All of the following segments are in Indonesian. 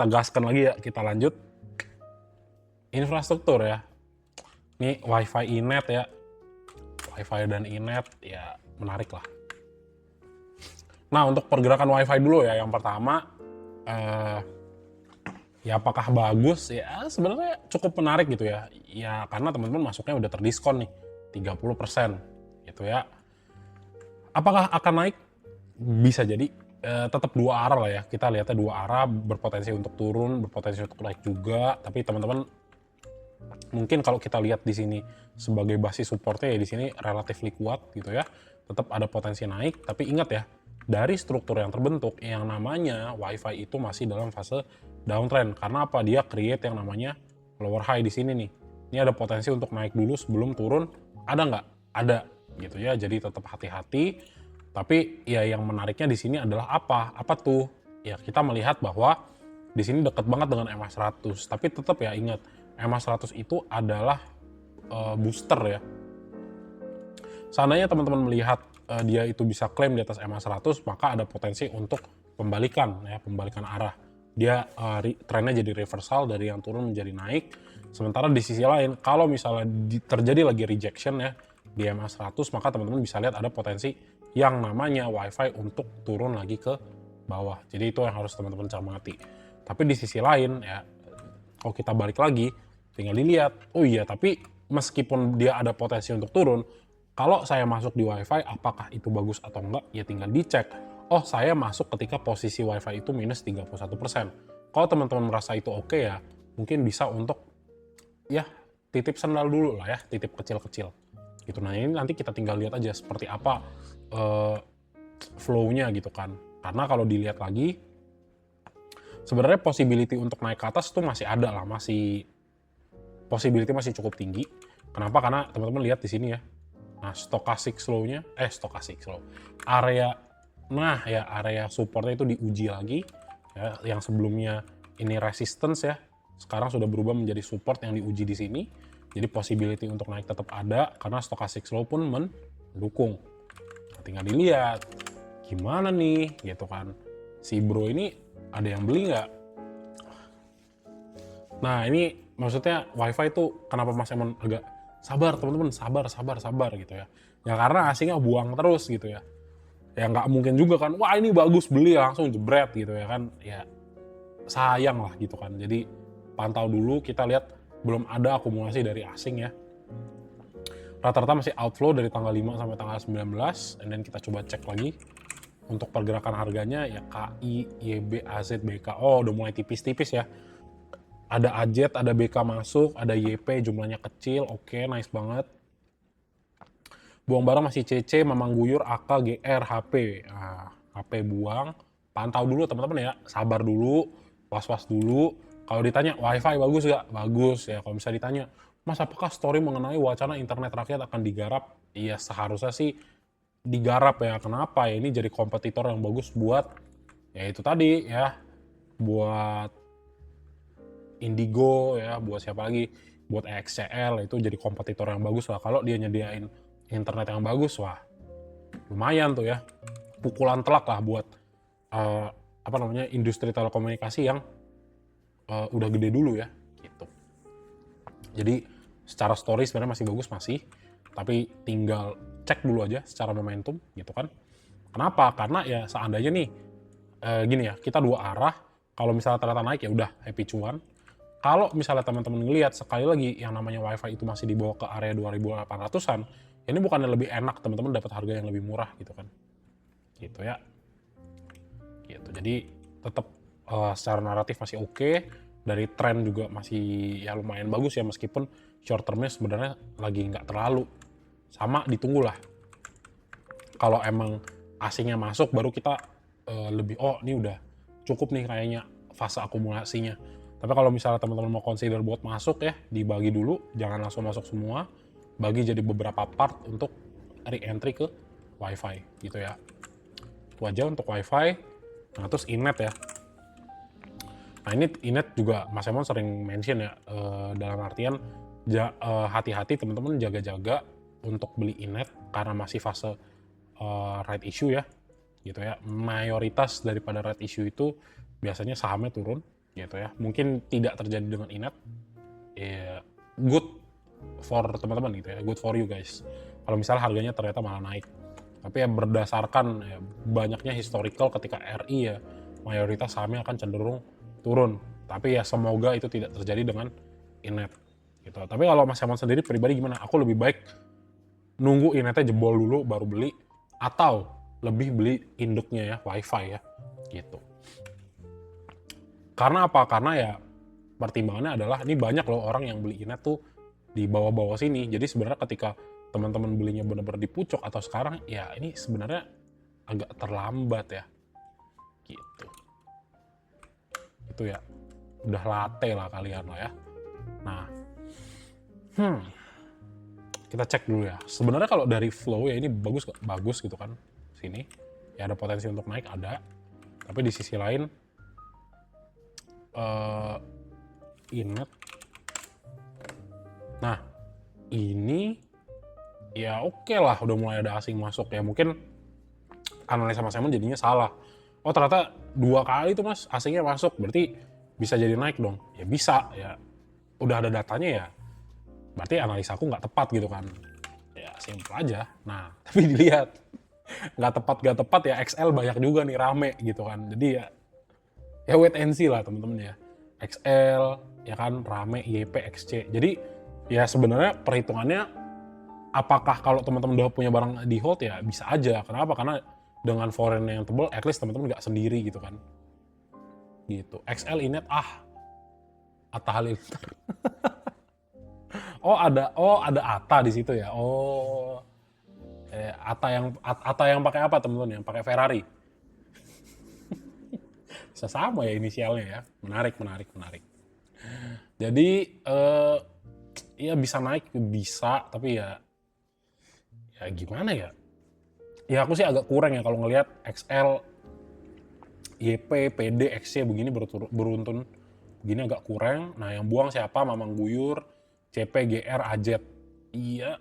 tegaskan lagi ya, kita lanjut. Infrastruktur ya. Ini WiFi iNet ya. WiFi dan iNet ya menarik lah. Nah, untuk pergerakan WiFi dulu ya. Yang pertama, ya apakah bagus? Ya sebenarnya cukup menarik gitu ya. Ya karena teman-teman masuknya udah terdiskon nih, 30% gitu ya. Apakah akan naik? Bisa jadi. Tetap dua arah lah ya. Kita lihatnya dua arah, berpotensi untuk turun, berpotensi untuk naik juga. Tapi teman-teman mungkin kalau kita lihat di sini sebagai basis supportnya ya di sini relatif kuat gitu ya. Tetap ada potensi naik, tapi ingat ya, dari struktur yang terbentuk yang namanya WiFi itu masih dalam fase downtrend. Karena apa? Dia create yang namanya lower high di sini nih. Ini ada potensi untuk naik dulu sebelum turun. Ada nggak? Ada gitu ya. Jadi tetap hati-hati. Tapi ya yang menariknya di sini adalah apa? Apa tuh? Ya kita melihat bahwa di sini dekat banget dengan MA100. Tapi tetap ya ingat, MA100 itu adalah booster ya. Seandainya teman-teman melihat dia itu bisa klaim di atas MA100, maka ada potensi untuk pembalikan ya, pembalikan arah. Dia trennya jadi reversal dari yang turun menjadi naik. Sementara di sisi lain, kalau misalnya terjadi lagi rejection ya di MA100, maka teman-teman bisa lihat ada potensi yang namanya WiFi untuk turun lagi ke bawah. Jadi itu yang harus teman-teman cermati. Tapi di sisi lain ya, kalau kita balik lagi, tinggal dilihat, oh iya tapi meskipun dia ada potensi untuk turun, kalau saya masuk di WiFi, apakah itu bagus atau enggak? Ya tinggal dicek. Oh, saya masuk ketika posisi WiFi itu minus 31%. Kalau teman-teman merasa itu oke ya, mungkin bisa untuk ya titip sendal dulu lah ya, titip kecil-kecil. Gitu. Nah ini nanti kita tinggal lihat aja seperti apa flow-nya gitu kan. Karena kalau dilihat lagi, sebenarnya possibility untuk naik ke atas tuh masih ada lah, possibility masih cukup tinggi. Kenapa? Karena teman-teman lihat di sini ya. Nah, stochastic slow-nya, area supportnya itu diuji lagi. Ya, yang sebelumnya ini resistance ya, sekarang sudah berubah menjadi support yang diuji di sini. Jadi possibility untuk naik tetap ada, karena stochastic slow pun mendukung. Nah, tinggal dilihat, gimana nih, gitu kan. Si bro ini ada yang beli nggak? Nah, ini maksudnya WiFi itu kenapa Mas Emon agak sabar teman-teman, sabar gitu ya. Ya karena asingnya buang terus gitu ya. Ya nggak mungkin juga kan, wah ini bagus beli langsung jebret gitu ya kan. Ya sayang lah gitu kan. Jadi pantau dulu, kita lihat belum ada akumulasi dari asing ya. Rata-rata masih outflow dari tanggal 5 sampai tanggal 19, and then kita coba cek lagi. Untuk pergerakan harganya ya KI, YB, AZ, BK, oh udah mulai tipis-tipis ya. Ada AZ, ada BK masuk, ada YP jumlahnya kecil, oke, nice banget. Buang barang masih CC, Mamang Guyur, AK, GR, HP. Nah, HP buang, pantau dulu teman-teman ya, sabar dulu, was-was dulu. Kalau ditanya WiFi bagus gak? Bagus ya. Kalau bisa ditanya, Mas apakah story mengenai wacana internet rakyat akan digarap? Iya seharusnya sih digarap ya. Kenapa ya? Ini jadi kompetitor yang bagus buat, ya itu tadi ya, buat Indigo ya, buat siapa lagi, buat XCL, itu jadi kompetitor yang bagus lah. Kalau dia nyediain internet yang bagus, wah lumayan tuh ya, pukulan telak lah buat industri telekomunikasi yang udah gede dulu ya gitu. Jadi secara story sebenarnya masih bagus, tapi tinggal cek dulu aja secara momentum gitu kan. Kenapa? Karena ya seandainya nih gini ya, kita dua arah, kalau misalnya ternyata naik ya udah happy cuan. Kalau misalnya teman-teman ngelihat sekali lagi yang namanya WiFi itu masih dibawa ke area 2.800-an, ini bukannya lebih enak teman-teman dapat harga yang lebih murah gitu kan. Gitu ya. Gitu. Jadi tetap secara naratif masih oke, dari tren juga masih ya lumayan bagus ya, meskipun short termnya sebenarnya lagi nggak terlalu. Sama ditunggulah. Kalau emang asingnya masuk baru kita lebih ini udah cukup nih kayaknya fase akumulasinya. Tapi kalau misalnya teman-teman mau consider buat masuk ya, dibagi dulu, jangan langsung masuk semua, bagi jadi beberapa part untuk re-entry ke WiFi gitu ya. Itu aja untuk WiFi. Nah terus iNet ya. Nah ini iNet juga Mas Emon sering mention ya, dalam artian hati-hati teman-teman, jaga-jaga untuk beli iNet karena masih fase right issue ya, gitu ya. Mayoritas daripada right issue itu biasanya sahamnya turun. gitu ya. Mungkin tidak terjadi dengan Inet, ya good for teman-teman gitu ya, good for you guys. Kalau misalnya harganya ternyata malah naik. Tapi ya berdasarkan ya, banyaknya historical ketika RI ya, mayoritas sahamnya akan cenderung turun. Tapi ya semoga itu tidak terjadi dengan Inet gitu. Tapi kalau Mas Herman sendiri pribadi gimana? Aku lebih baik nunggu Inetnya jebol dulu baru beli, atau lebih beli induknya ya, WiFi ya gitu. Karena apa? Karena ya pertimbangannya adalah ini banyak loh orang yang beli Inet tuh di bawah-bawah sini. Jadi sebenarnya ketika teman-teman belinya benar-benar di pucuk atau sekarang, ya ini sebenarnya agak terlambat ya gitu. Itu ya udah latte lah kalian lah ya. Nah, kita cek dulu ya. Sebenarnya kalau dari flow ya ini bagus gitu kan. Sini ya ada potensi untuk naik, ada. Tapi di sisi lain Inet. Nah, ini ya oke lah udah mulai ada asing masuk ya. Mungkin analisa Mas Simon jadinya salah. Oh ternyata 2 kali tuh Mas asingnya masuk, berarti bisa jadi naik dong. Ya bisa ya. Udah ada datanya ya. Berarti analisa aku nggak tepat gitu kan. Ya simpel aja. Nah, tapi dilihat nggak tepat ya, XL banyak juga nih rame gitu kan. Jadi ya wait and see lah temen-temen ya. XL ya kan rame, YP, XC. Jadi ya sebenarnya perhitungannya apakah kalau teman-teman udah punya barang di hold ya bisa aja. Kenapa? Karena dengan foreign yang tebel, at least teman-teman nggak sendiri gitu kan. Gitu. XL Inet Atta Halilintar. Oh ada Atta di situ ya. Oh Atta yang pakai apa teman-teman? Yang pakai Ferrari. Bisa sama ya inisialnya ya. Menarik. Jadi ya bisa naik bisa, tapi ya gimana ya? Ya aku sih agak kurang ya kalau ngelihat XL, YP, PD, XC begini beruntun begini agak kurang. Nah yang buang siapa? Mamang Guyur, CP, GR, AZ. Iya,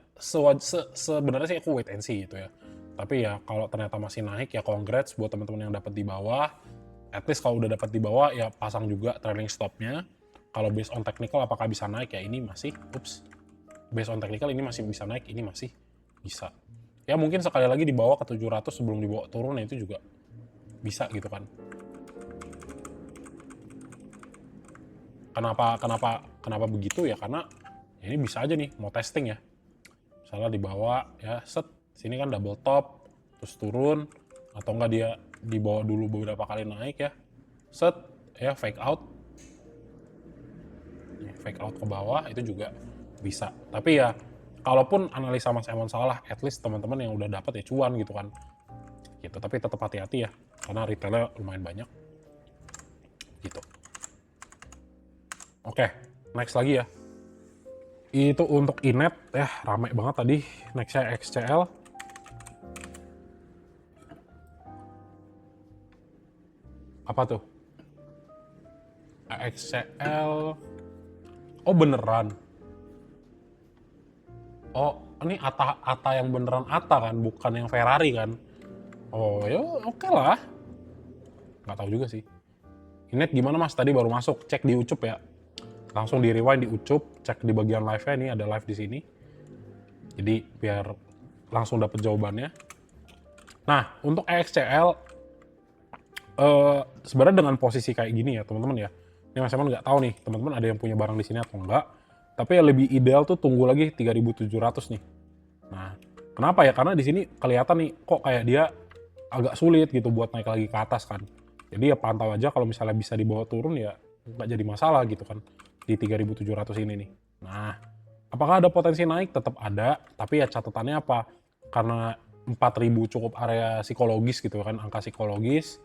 sebenarnya sih aku wait and see gitu ya. Tapi ya kalau ternyata masih naik ya congrats buat teman-teman yang dapat di bawah. At least kalau udah dapat di bawah ya pasang juga trailing stopnya. Kalau based on technical apakah bisa naik ya ini masih, based on technical ini masih bisa naik, ini masih bisa. Ya mungkin sekali lagi dibawa ke 700 sebelum dibawa turun, ya itu juga bisa gitu kan. Kenapa begitu ya? Karena ya ini bisa aja nih mau testing ya. Misalnya dibawa ya set, sini kan double top, terus turun, atau enggak dia dibawa dulu beberapa kali naik ya. Set, ya fake out ke bawah itu juga bisa. Tapi ya kalaupun analisa Mas Emon salah, at least teman-teman yang udah dapat ya cuan gitu kan. Gitu. Tapi tetap hati-hati ya, karena retailnya lumayan banyak. Gitu. Oke, next lagi ya. Itu untuk Inet ya, rame banget tadi. Nextnya XCL. Apa tuh? XCL. Oh beneran. Oh ini Atta yang beneran Atta kan, bukan yang Ferrari kan. Oh ya oke lah. Nggak tahu juga sih. Inet gimana Mas? Tadi baru masuk, cek di Ucup ya. Langsung di rewind di Ucup, cek di bagian live-nya, ini ada live di sini. Jadi biar langsung dapet jawabannya. Nah, untuk EXCL sebenarnya dengan posisi kayak gini ya, teman-teman ya. Ini Mas Emon nggak tahu nih, teman-teman ada yang punya barang di sini atau enggak. Tapi yang lebih ideal tuh tunggu lagi 3.700 nih. Nah, kenapa ya? Karena di sini kelihatan nih kok kayak dia agak sulit gitu buat naik lagi ke atas kan. Jadi ya pantau aja kalau misalnya bisa dibawa turun ya nggak jadi masalah gitu kan di 3.700 ini nih. Nah, apakah ada potensi naik? Tetap ada, tapi ya catatannya apa? Karena 4.000 cukup area psikologis gitu kan, angka psikologis.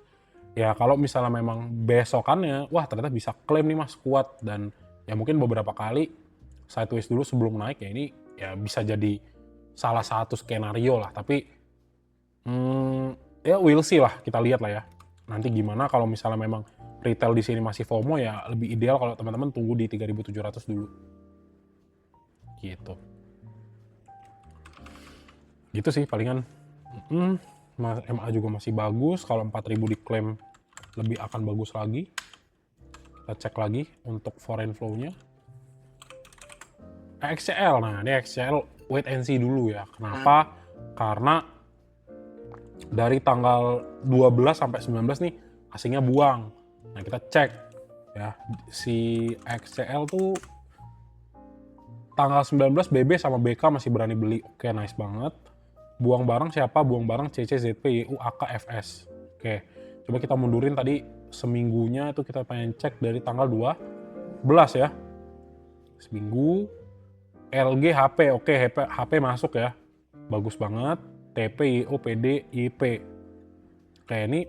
Ya kalau misalnya memang besokannya, wah ternyata bisa klaim nih Mas kuat, dan ya mungkin beberapa kali sideways dulu sebelum naik ya ini ya bisa jadi salah satu skenario lah. Tapi ya we'll see lah, kita lihat lah ya. Nanti gimana kalau misalnya memang retail di sini masih FOMO, ya lebih ideal kalau teman-teman tunggu di 3.700 dulu. Gitu. Gitu sih palingan. MA juga masih bagus, kalau 4.000 diklaim lebih akan bagus lagi. Kita cek lagi untuk foreign flow-nya. XCL, nah ini XCL wait and see dulu ya. Kenapa? Karena dari tanggal 12 sampai 19 nih asingnya buang. Nah kita cek ya, si XCL tuh tanggal 19 BB sama BK masih berani beli. Oke, nice banget. Buang barang siapa? Buang barang CC, ZP, YU, AK, FS. Oke, coba kita mundurin tadi seminggunya itu kita pengen cek dari tanggal 12 ya. Seminggu. LG, HP, oke, HP masuk ya. Bagus banget. TP, YO, PD, IP. Oke, ini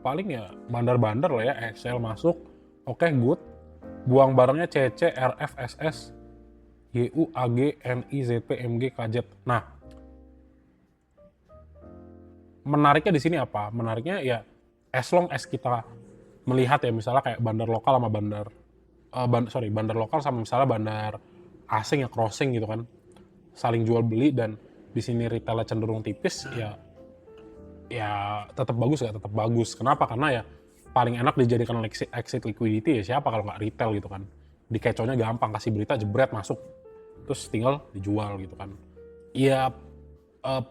paling ya bandar-bandar lah ya. XL masuk. Oke, good. Buang barangnya CC, RF, SS, YU, AG, NI, ZP, MG, KZ. Nah, menariknya di sini apa? Menariknya ya as long as kita melihat ya misalnya kayak bandar lokal sama bandar bandar lokal sama misalnya bandar asing ya crossing gitu kan, saling jual beli dan di sini retailnya cenderung tipis ya tetap bagus ya, tetap bagus. Kenapa? Karena ya paling enak dijadikan exit liquidity ya siapa kalau nggak retail gitu kan. Dikecohnya gampang, kasih berita jebret masuk terus tinggal dijual gitu kan. Iya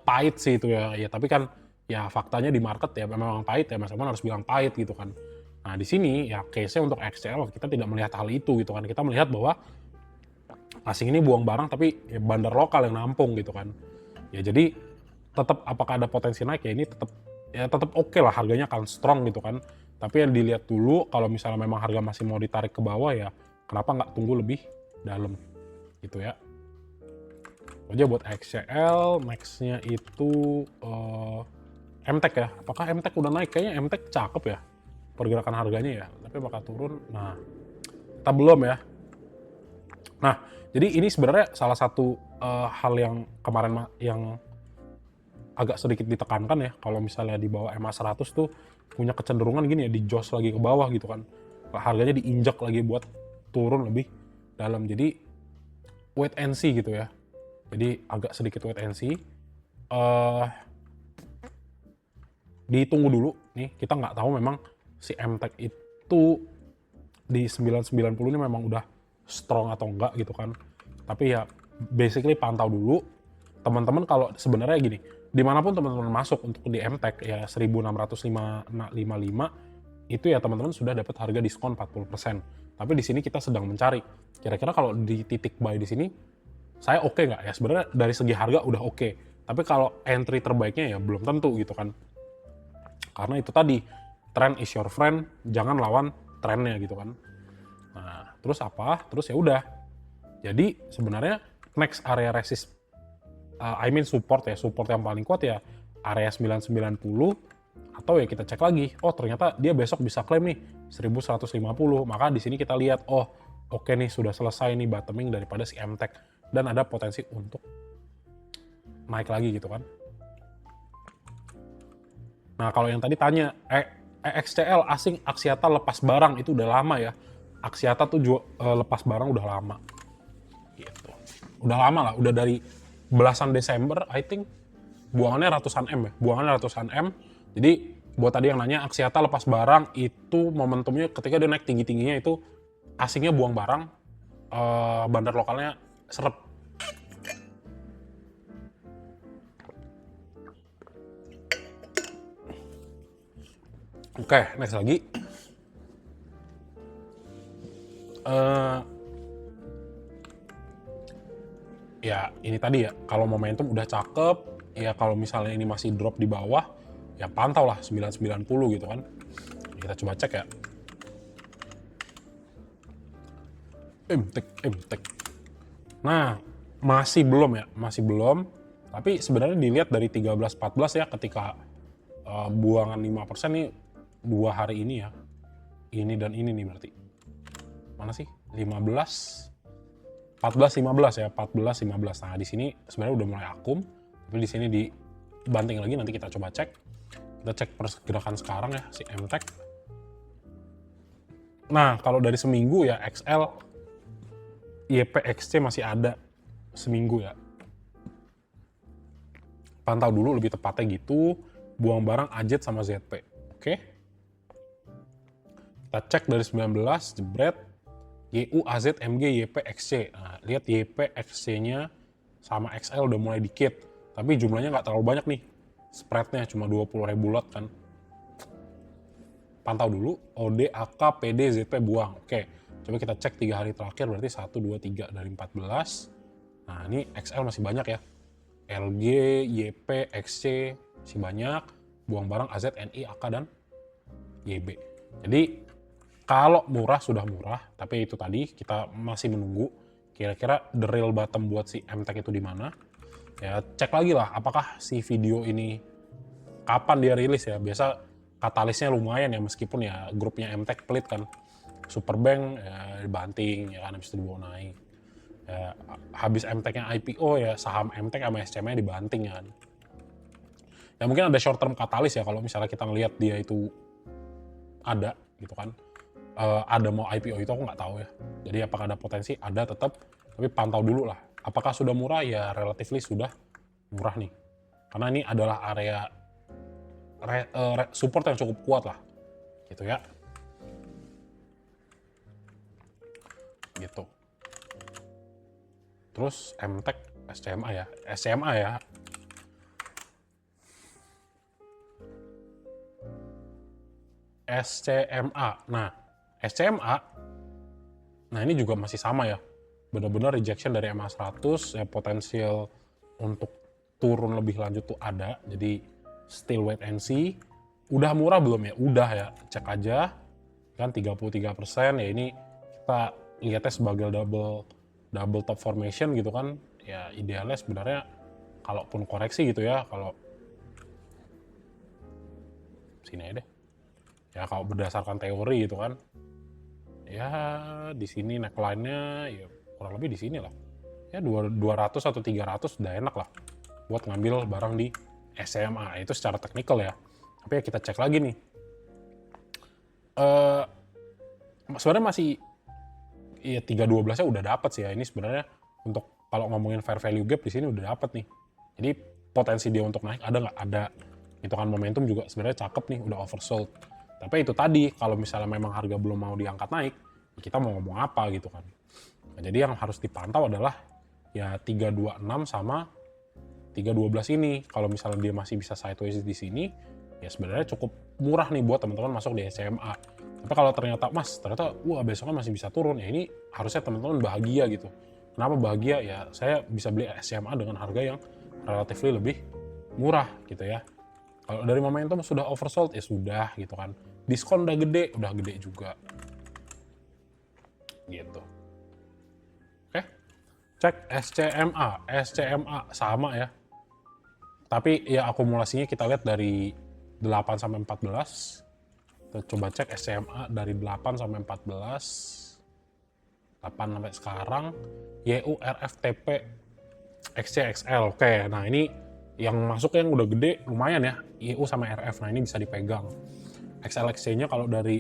pahit sih itu ya tapi kan ya faktanya di market ya memang pahit ya, Mas Aman harus bilang pahit gitu kan. Nah di sini ya case-nya untuk XCL kita tidak melihat hal itu gitu kan, kita melihat bahwa asing ini buang barang tapi ya bandar lokal yang nampung gitu kan. Ya jadi tetap apakah ada potensi naik ya ini tetap oke lah, harganya akan strong gitu kan. Tapi yang dilihat dulu kalau misalnya memang harga masih mau ditarik ke bawah ya kenapa nggak tunggu lebih dalam gitu ya. Aja buat XCL, max-nya itu MTEK ya. Apakah MTEK udah naik? Kayaknya MTEK cakep ya pergerakan harganya ya. Tapi bakal turun. Nah, kita belum ya. Nah, jadi ini sebenarnya salah satu hal yang kemarin yang agak sedikit ditekankan ya. Kalau misalnya di bawah MA 100 tuh punya kecenderungan gini ya, di jos lagi ke bawah gitu kan. Harganya diinjak lagi buat turun lebih dalam. Jadi wait and see gitu ya. Jadi agak sedikit wait and see. Ditunggu dulu nih, kita nggak tahu memang si MTEK itu di 990 ini memang udah strong atau enggak gitu kan. Tapi ya basically pantau dulu. Teman-teman kalau sebenarnya gini, dimanapun teman-teman masuk untuk di MTEK ya 1655 itu ya teman-teman sudah dapat harga diskon 40%. Tapi di sini kita sedang mencari. Kira-kira kalau di titik buy di sini saya oke nggak ya? Sebenarnya dari segi harga udah oke. Tapi kalau entry terbaiknya ya belum tentu gitu kan. Karena itu tadi, trend is your friend, jangan lawan trennya gitu kan. Nah, terus apa? Terus ya udah. Jadi sebenarnya next area resist, support ya, support yang paling kuat ya area 990 atau ya kita cek lagi. Oh ternyata dia besok bisa klaim nih 1150. Maka di sini kita lihat, oh oke nih sudah selesai nih bottoming daripada si MTEK dan ada potensi untuk naik lagi gitu kan. Nah kalau yang tadi tanya, XCL asing Axiata lepas barang itu udah lama ya. Axiata tuh lepas barang udah lama. Gitu. Udah lama lah, udah dari belasan Desember I think. Buangannya ratusan M ya, buangannya ratusan M. Jadi buat tadi yang nanya Axiata lepas barang itu momentumnya ketika dia naik tinggi-tingginya itu asingnya buang barang, bandar lokalnya serep. Oke, next lagi. Ya ini tadi ya, kalau momentum udah cakep, ya kalau misalnya ini masih drop di bawah, ya pantau lah 990 gitu kan. Kita coba cek ya. MTEK. Nah, masih belum ya, masih belum. Tapi sebenarnya dilihat dari 13-14 ya ketika buangan 5% nih 2 hari ini ya. Ini dan ini nih berarti. Mana sih? 14-15 ya, 14-15. Nah, di sini sebenarnya udah mulai akum, tapi di sini dibanting lagi nanti kita coba cek. Kita cek pergerakan sekarang ya si MTEK. Nah, kalau dari seminggu ya XL YPXC masih ada seminggu ya. Pantau dulu lebih tepatnya gitu, buang barang AZ sama ZP. Oke. Kita cek dari 19, jebret, YU, AZ, MG, YP, XC. Nah, lihat YP, XC-nya sama XL udah mulai dikit. Tapi jumlahnya nggak terlalu banyak nih. Spreadnya cuma 20.000 lot kan. Pantau dulu, OD, AK, PD, ZP buang. Oke, coba kita cek 3 hari terakhir, berarti 1, 2, 3 dari 14. Nah, ini XL masih banyak ya. LG, YP, XC masih banyak. Buang barang AZ, NI, AK, dan YB. Jadi, kalau murah sudah murah, tapi itu tadi kita masih menunggu kira-kira the real bottom buat si MTech itu di mana. Ya cek lagi lah apakah si video ini kapan dia rilis ya. Biasa katalisnya lumayan ya, meskipun ya grupnya MTech pelit kan. Superbank ya dibanting ya kan, habis itu dibawa naik. Ya, habis MTech-nya IPO ya saham MTech sama SCM-nya dibanting ya kan. Ya mungkin ada short term katalis ya kalau misalnya kita ngelihat dia itu ada gitu kan. Ada mau IPO itu aku nggak tahu ya. Jadi apakah ada potensi? Ada tetap, tapi pantau dulu lah. Apakah sudah murah? Ya relatively sudah murah nih. Karena ini adalah area support yang cukup kuat lah. Gitu ya. Gitu. Terus MTech, SCMA ya. SCMA ya. SCMA. Nah, SCMA, nah ini juga masih sama ya. Benar-benar rejection dari MA100, ya potensial untuk turun lebih lanjut tuh ada. Jadi still wait and see. Udah murah belum ya? Udah ya, cek aja. Kan 33%, ya ini kita lihatnya sebagai double top formation gitu kan. Ya idealnya sebenarnya kalaupun koreksi gitu ya, kalau sini aja deh. Ya kalau berdasarkan teori gitu kan, ya di sini neckline-nya ya kurang lebih di sini lah. Ya 200 atau 300 udah enak lah buat ngambil barang di SMA. Itu secara teknikal ya. Tapi ya kita cek lagi nih. Sebenarnya masih ya 312-nya udah dapat sih ya. Ini sebenarnya untuk kalau ngomongin fair value gap di sini udah dapat nih. Jadi potensi dia untuk naik ada nggak? Ada. Hitungan momentum juga sebenarnya cakep nih, udah oversold. Tapi itu tadi, kalau misalnya memang harga belum mau diangkat naik, kita mau ngomong apa gitu kan. Nah, jadi yang harus dipantau adalah ya 326 sama 312 ini. Kalau misalnya dia masih bisa sideways di sini, ya sebenarnya cukup murah nih buat teman-teman masuk di SMA. Tapi kalau ternyata, Mas, ternyata wah besoknya masih bisa turun, ya ini harusnya teman-teman bahagia gitu. Kenapa bahagia? Ya saya bisa beli SMA dengan harga yang relatif lebih murah gitu ya. Kalau dari momentum sudah oversold, ya sudah gitu kan. Diskon udah gede juga. Gitu. Oke, cek SCMA. SCMA sama ya. Tapi ya akumulasinya kita lihat dari 8 sampai 14. Kita coba cek SCMA dari 8 sampai 14. 8 sampai sekarang. YU, RFTP, XCXL. Oke, nah ini yang masuk yang udah gede lumayan ya, YU sama RF. Nah ini bisa dipegang. XLXC-nya kalau dari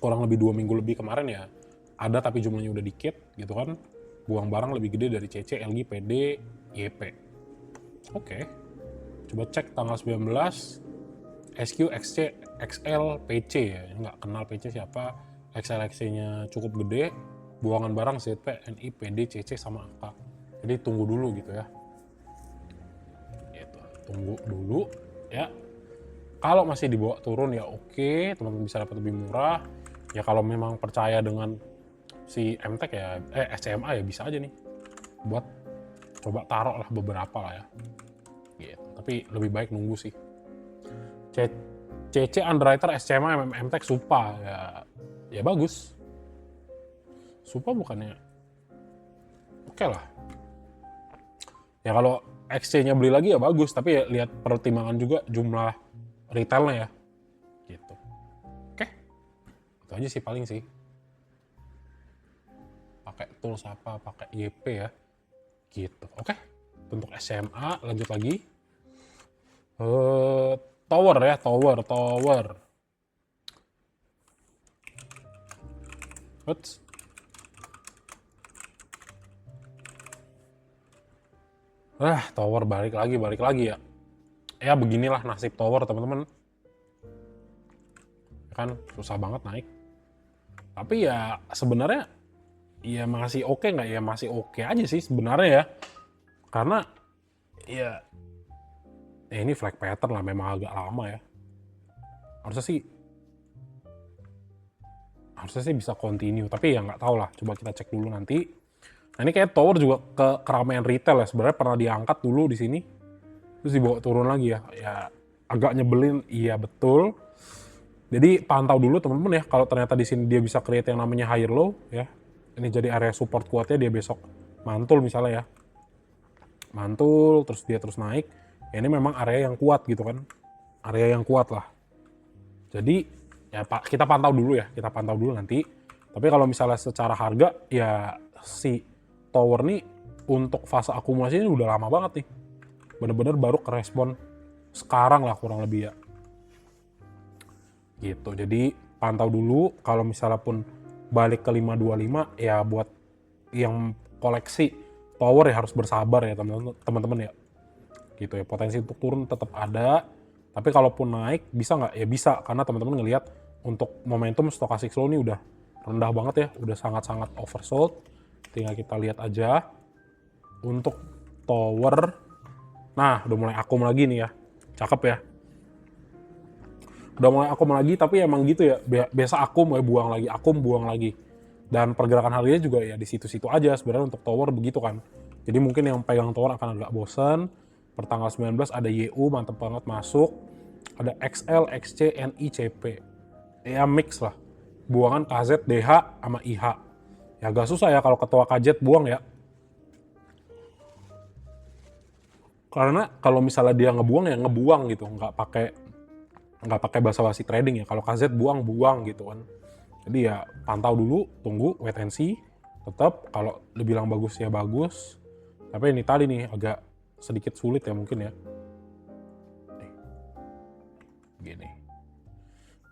kurang lebih 2 minggu lebih kemarin ya ada, tapi jumlahnya udah dikit gitu kan. Buang barang lebih gede dari CC, LG, PD, YP. Oke. Coba cek tanggal 19 SQ, XC, XL, PC ya. Nggak kenal PC siapa. XLXC-nya cukup gede. Buangan barang ZP, NI, PD, CC sama AK. Jadi tunggu dulu gitu ya. Tunggu dulu ya. Kalau masih dibawa turun ya oke, teman-teman bisa dapat lebih murah. Ya kalau memang percaya dengan si MTech ya, SCMA ya bisa aja nih buat coba taruh lah beberapa lah ya. Gitu. Tapi lebih baik nunggu sih. CC, Underwriter, SCMA, MTech, Supa ya bagus. Supa bukannya oke lah. Ya kalau XC-nya beli lagi ya bagus, tapi ya lihat pertimbangan juga jumlah retailnya ya. Gitu. Oke. Itu aja sih paling sih. Pakai tools apa, pakai YP ya. Gitu. Oke. Untuk SMA lanjut lagi. Tower ya, tower. Oops. Tower balik lagi ya. Ya beginilah nasib tower teman-teman. kan susah banget naik. Tapi ya sebenarnya ya masih oke nggak ya, masih oke aja sih sebenarnya ya, karena ya ini flag pattern lah, memang agak lama ya. Harusnya sih bisa continue, tapi ya nggak tahu lah, coba kita cek dulu nanti. Nah ini kayak tower juga ke keramaian retail ya, sebenarnya pernah diangkat dulu di sini terus dibawa turun lagi ya. Ya agak nyebelin, iya betul. Jadi pantau dulu teman-teman ya, kalau ternyata di sini dia bisa create yang namanya higher low ya. Ini jadi area support kuatnya, dia besok mantul misalnya ya. Mantul terus dia terus naik. Ya ini memang area yang kuat gitu kan. Area yang kuat lah. Jadi ya kita pantau dulu ya, kita pantau dulu nanti. Tapi kalau misalnya secara harga ya si tower nih untuk fase akumulasi ini udah lama banget nih. Bener-bener baru kerespon sekarang lah kurang lebih ya. Gitu. Jadi pantau dulu, kalau misalnya pun balik ke 525 ya buat yang koleksi tower ya harus bersabar ya teman-teman ya. Gitu ya, potensi untuk turun tetap ada. Tapi kalaupun naik bisa nggak? Ya bisa, karena teman-teman ngelihat untuk momentum stochastic slow ini udah rendah banget ya, udah sangat-sangat oversold. Tinggal kita lihat aja untuk tower. Nah, udah mulai akum lagi nih ya. Cakep ya. Udah mulai akum lagi, tapi emang gitu ya, biasa akum ya, buang lagi, akum buang lagi. Dan pergerakan harganya juga ya di situ-situ aja sebenarnya untuk tower begitu kan. Jadi mungkin yang pegang tower akan agak bosen. Pertanggal 19 ada YU mantep banget masuk. Ada XL, XC, NI, CP. Ya mix lah. Buangan KZ, DH, sama IH. Ya agak susah ya kalau ketua KZ buang ya. Karena kalau misalnya dia ngebuang ya ngebuang gitu, nggak pakai basa-basi trading ya. Kalau KZ buang gitu kan. Jadi ya pantau dulu, tunggu, wait and see. Tetap kalau dibilang bagus ya bagus. Tapi ini tadi nih agak sedikit sulit ya mungkin ya. Gini.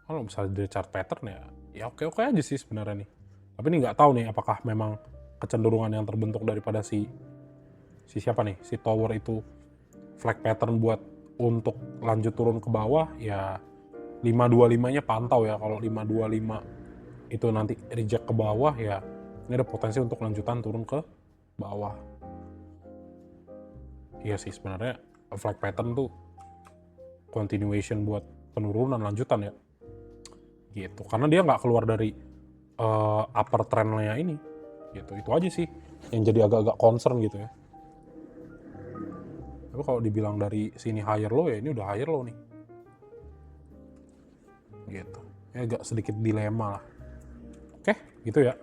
Kalau misalnya dari chart pattern ya oke-oke aja sih sebenarnya nih. Tapi ini nggak tahu nih apakah memang kecenderungan yang terbentuk daripada si siapa nih, si tower itu flag pattern buat untuk lanjut turun ke bawah ya 525-nya pantau ya. Kalau 525 itu nanti reject ke bawah ya ini ada potensi untuk lanjutan turun ke bawah. Iya sih sebenarnya flag pattern tuh continuation buat penurunan lanjutan ya. Gitu. Karena dia nggak keluar dari upper trend-nya ini. Gitu. Itu aja sih yang jadi agak-agak concern gitu ya. Tapi kalau dibilang dari sini higher low ya ini udah higher low nih. Gitu. Ya agak sedikit dilema lah. Oke, gitu ya.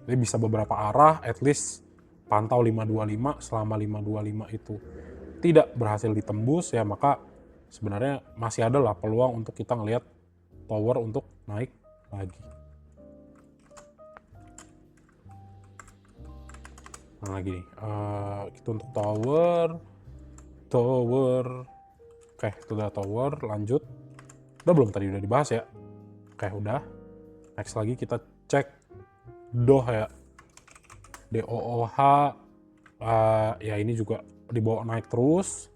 Jadi bisa beberapa arah, at least pantau 525, selama 525 itu tidak berhasil ditembus ya maka sebenarnya masih ada lah peluang untuk kita ngelihat tower untuk naik lagi. Nah lagi nih, itu untuk tower. Oke, itu udah tower, lanjut. Udah belum tadi udah dibahas ya? Oke, udah. Next lagi kita cek DOH ya. DOOH, ya ini juga dibawa naik terus.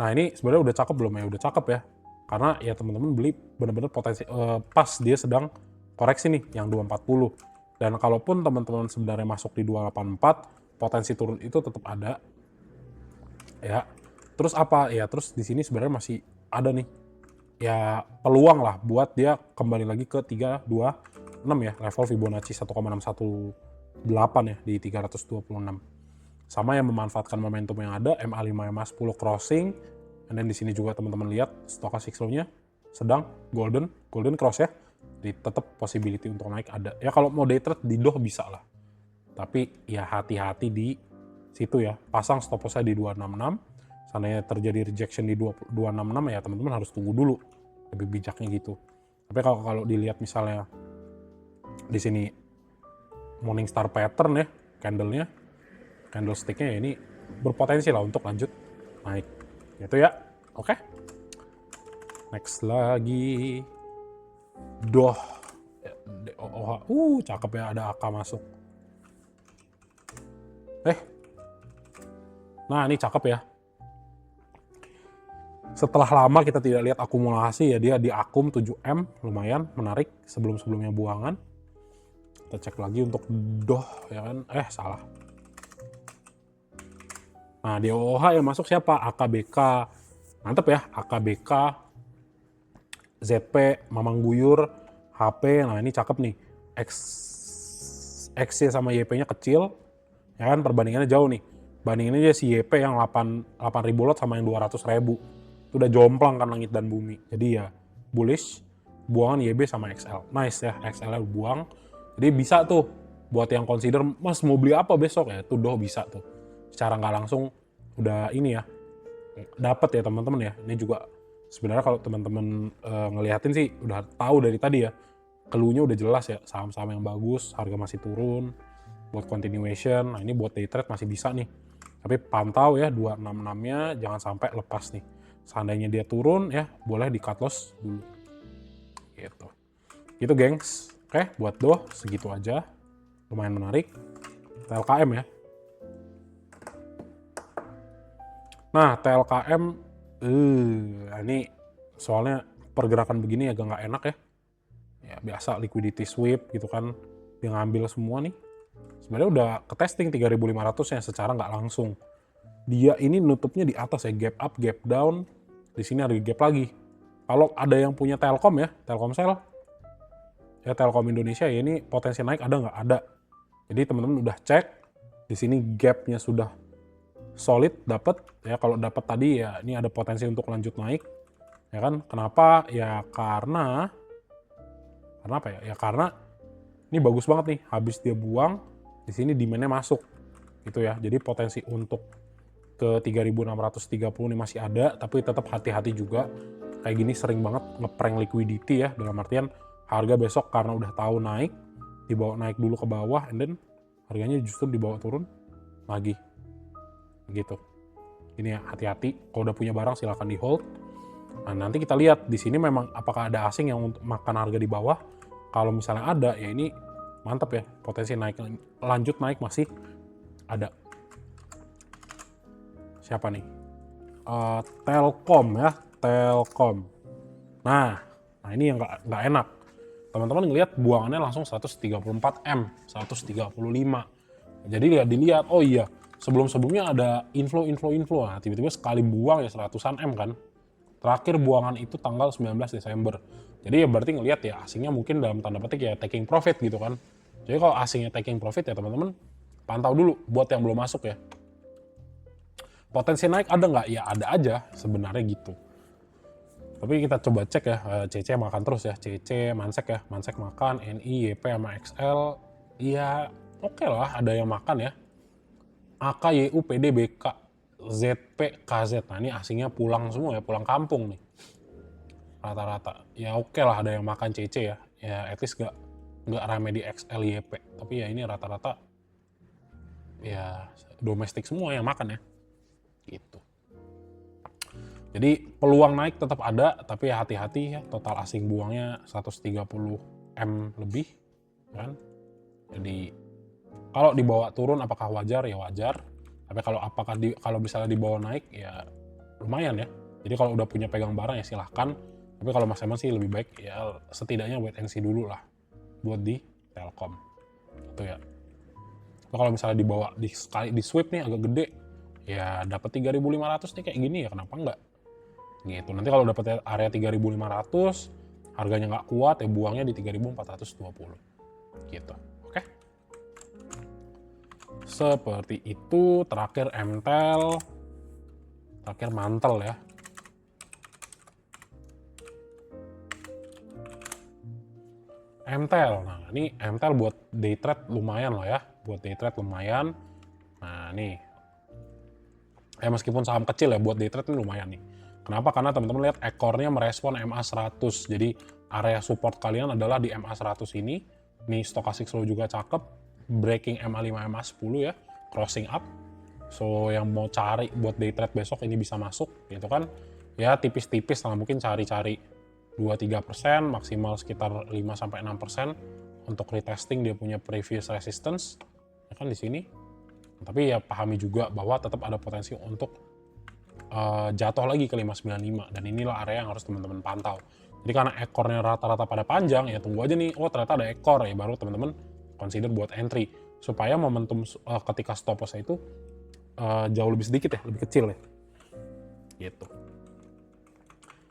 Nah ini sebenarnya udah cakep belum ya? Udah cakep ya. Karena ya teman-teman beli bener-bener potensi, pas dia sedang koreksi nih, yang 240. Dan kalaupun teman-teman sebenarnya masuk di 284, potensi turun itu tetap ada. Ya, terus apa? Ya terus di sini sebenarnya masih ada nih. Ya peluang lah buat dia kembali lagi ke 326 ya, level Fibonacci 1,618 ya di 326. Sama yang memanfaatkan momentum yang ada, MA5 MA10 crossing. Dan di sini juga teman-teman lihat stochastic slow-nya sedang golden cross ya. Jadi tetap possibility untuk naik ada. Ya kalau mau day trade di DOH bisa lah. Tapi ya hati-hati di situ ya. Pasang stop loss-nya di 266. Seandainya terjadi rejection di 266 ya teman-teman harus tunggu dulu. Lebih bijaknya gitu. Tapi kalau dilihat misalnya di sini Morningstar pattern ya, candlenya, candlestick-nya ya ini berpotensi lah untuk lanjut naik. Gitu ya. Oke. Next lagi. DOH. DOOH. Cakep ya, ada AK masuk. Nah, ini cakep ya. Setelah lama kita tidak lihat akumulasi ya, dia di akum 7M, lumayan menarik sebelum-sebelumnya buangan. Kita cek lagi untuk doh ya kan, salah. Nah di OOH yang masuk siapa? AKBK, mantep ya, AKBK, ZP, Mamang Buyur, HP, nah ini cakep nih. X sama YP-nya kecil, ya kan perbandingannya jauh nih. Bandinginnya aja si YP yang 8.000 lot sama yang 200.000. Itu udah jomplang kan langit dan bumi. Jadi ya bullish, buangan YB sama XL. Nice ya, XL buang. Jadi bisa tuh buat yang consider, mas mau beli apa besok ya, tuh doh bisa tuh. Secara nggak langsung udah ini ya, dapat ya teman-teman ya. Ini juga sebenarnya kalau teman-teman ngeliatin sih udah tahu dari tadi ya. Cluenya udah jelas ya, saham-saham yang bagus, harga masih turun. Buat continuation, nah ini buat day trade masih bisa nih. Tapi pantau ya 266-nya jangan sampai lepas nih. Seandainya dia turun ya boleh di cut loss dulu. Gitu. Gitu gengs. Oke, buat doh segitu aja. Lumayan menarik. TLKM ya. Nah, TLKM ini soalnya pergerakan begini agak nggak enak ya. Ya biasa liquidity sweep gitu kan. Dia ngambil semua nih. Sebenarnya udah ke testing 3.500 ya secara nggak langsung. Dia ini nutupnya di atas ya, gap up, gap down. Di sini ada gap lagi. Kalau ada yang punya Telkom ya, Telkomsel, ya Telkom Indonesia ya ini potensi naik ada nggak? Ada. Jadi teman-teman udah cek, di sini gapnya sudah solid, dapat ya. Kalau dapat tadi ya ini ada potensi untuk lanjut naik, ya kan? Kenapa? Ya karena apa ya? Ya karena ini bagus banget nih, habis dia buang, di sini demand-nya masuk, gitu ya. Jadi potensi untuk ke 3.630 ini masih ada, tapi tetap hati-hati juga. Kayak gini sering banget ngeprank liquidity ya, dalam artian harga besok karena udah tahu naik, dibawa naik dulu ke bawah, and then harganya justru dibawa turun lagi. Gitu. Ini ya hati-hati, kalau udah punya barang silahkan di hold. Nah nanti kita lihat di sini memang apakah ada asing yang untuk makan harga di bawah. Kalau misalnya ada, ya ini mantap ya, potensi naik lanjut naik masih ada. Siapa nih? Telkom ya, Telkom. Nah ini yang nggak enak. Teman-teman ngelihat buangannya langsung 134M, 135. Jadi dilihat, oh iya, sebelum-sebelumnya ada inflow. Nah, tiba-tiba sekali buang ya 100-an M kan. Terakhir buangan itu tanggal 19 Desember. Jadi ya berarti ngelihat ya asingnya mungkin dalam tanda petik ya taking profit gitu kan. Jadi kalau asingnya taking profit ya teman-teman pantau dulu buat yang belum masuk ya. Potensi naik ada nggak? Ya ada aja sebenarnya gitu. Tapi kita coba cek ya, CC makan terus ya, CC, Mansek ya, Mansek makan, NI, YP sama XL, ya oke lah ada yang makan ya. AK, YU, PD, BK, ZP, KZ, nah ini asingnya pulang semua ya, pulang kampung nih. Rata-rata, ya oke lah ada yang makan CC ya, ya at least nggak rame di XL, YP, tapi ya ini rata-rata ya domestik semua yang makan ya. Gitu. Jadi peluang naik tetap ada, tapi ya hati-hati ya, total asing buangnya 130M lebih kan. Jadi kalau dibawa turun apakah wajar? Ya wajar. Tapi kalau misalnya dibawa naik ya lumayan ya. Jadi kalau udah punya pegang barang ya silahkan. Tapi kalau Mas Eman sih lebih baik ya setidaknya wait and see dulu lah buat di Telkom. Itu ya. Tapi kalau misalnya dibawa sekali di sweep nih agak gede, ya dapat 3.500 nih kayak gini ya kenapa enggak? Gitu. Nanti kalau dapat area 3.500, harganya nggak kuat ya buangnya di 3.420. Gitu. Oke. Seperti itu. Terakhir MTEL, terakhir Mantel ya. MTEL. Nah, ini MTEL buat day trade lumayan lah ya. Buat day trade lumayan. Nah, nih. Meskipun saham kecil ya, buat day trade ini lumayan nih. Kenapa? Karena teman-teman lihat ekornya merespon MA100. Jadi area support kalian adalah di MA100 ini. Nih stochastic slow juga cakep. Breaking MA5, MA10 ya. Crossing up. So yang mau cari buat day trade besok ini bisa masuk gitu kan. Ya tipis-tipis lah mungkin cari-cari 2-3%, maksimal sekitar 5-6% untuk retesting dia punya previous resistance. Ya kan di sini. Tapi ya pahami juga bahwa tetap ada potensi untuk jatuh lagi ke 595, dan inilah area yang harus teman-teman pantau. Jadi karena ekornya rata-rata pada panjang, ya tunggu aja nih, oh ternyata ada ekor, ya baru teman-teman consider buat entry, supaya momentum ketika stop loss itu jauh lebih sedikit ya, lebih kecil ya, gitu.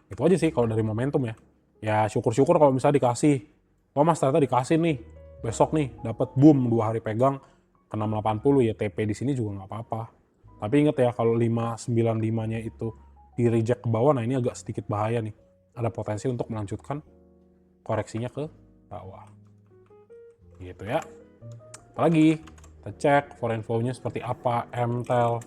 Itu aja sih kalau dari momentum ya. Ya syukur-syukur kalau misalnya dikasih, oh mas ternyata dikasih nih, besok nih dapat boom 2 hari pegang ke 680, ya TP di sini juga nggak apa-apa. Tapi ingat ya, kalau 595-nya itu di reject ke bawah, nah ini agak sedikit bahaya nih. Ada potensi untuk melanjutkan koreksinya ke bawah. Gitu ya. Apalagi kita cek foreign flow-nya seperti apa, MTEL.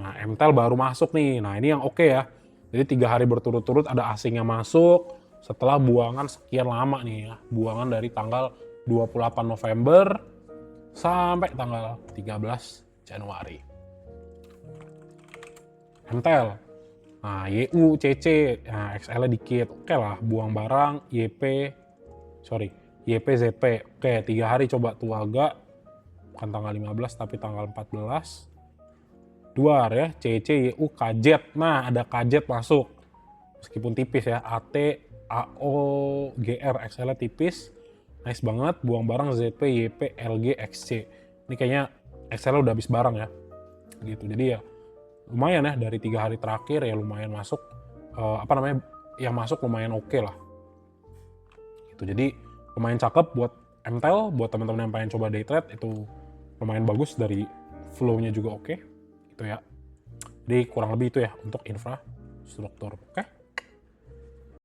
Nah, MTEL baru masuk nih. Nah, ini yang oke ya. Jadi 3 hari berturut-turut ada asingnya masuk setelah buangan sekian lama nih ya. Buangan dari tanggal 28 November sampai tanggal 13 Januari. MTEL. Nah, YU, CC, nah, XL-nya dikit. Oke lah, buang barang, YP, ZP. Oke, 3 hari coba tuh agak, bukan tanggal 15 tapi tanggal 14. 2 ya, CC, YU, KZ. Nah, ada KZ masuk. Meskipun tipis ya, AT, AO, GR, XL-nya tipis. Nice banget, buang barang ZP, YP, LG, XC. Ini kayaknya XL udah habis barang ya. Gitu, jadi ya lumayan ya, dari 3 hari terakhir ya lumayan masuk, yang masuk lumayan oke lah. Gitu, jadi lumayan cakep buat MTEL, buat teman-teman yang pengen coba day trade itu lumayan bagus, dari flow-nya juga oke. Gitu ya. Jadi kurang lebih itu ya untuk infrastruktur. Oke.